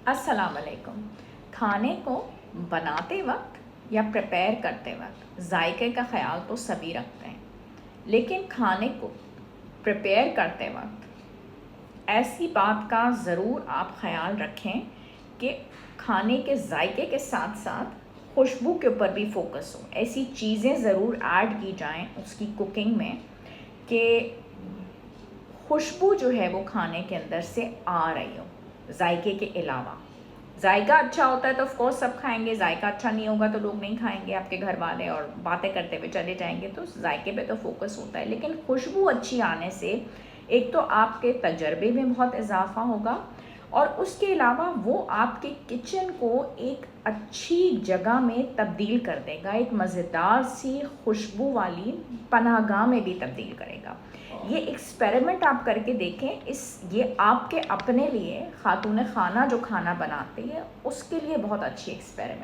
अस्सलाम वालेकुम। खाने को बनाते वक्त या प्रिपेयर करते वक्त जायके का ख्याल तो सभी रखते हैं, लेकिन खाने को प्रिपेयर करते वक्त ऐसी बात का ज़रूर आप ख्याल रखें कि खाने के जायके के साथ साथ खुशबू के ऊपर भी फोकस हो। ऐसी चीज़ें ज़रूर ऐड की जाएं उसकी कुकिंग में कि खुशबू जो है वो खाने के अंदर से आ रही हो, जायके के अलावा। जायका अच्छा होता है तो ऑफ कोर्स सब खाएंगे, जायका अच्छा नहीं होगा तो लोग नहीं खाएंगे, आपके घर वाले, और बातें करते हुए चले जाएंगे। तो जायके पे तो फोकस होता है, लेकिन खुशबू अच्छी आने से एक तो आपके तजर्बे में बहुत इजाफा होगा और उसके अलावा वो आपके किचन को एक अच्छी जगह में तब्दील कर देगा, एक मज़ेदार सी खुशबू वाली पनाहगाह में भी तब्दील करेगा। ये एक्सपेरिमेंट आप करके देखें। ये आपके अपने लिए, खातून खाना जो खाना बनाती है उसके लिए बहुत अच्छी एक्सपेरिमेंट।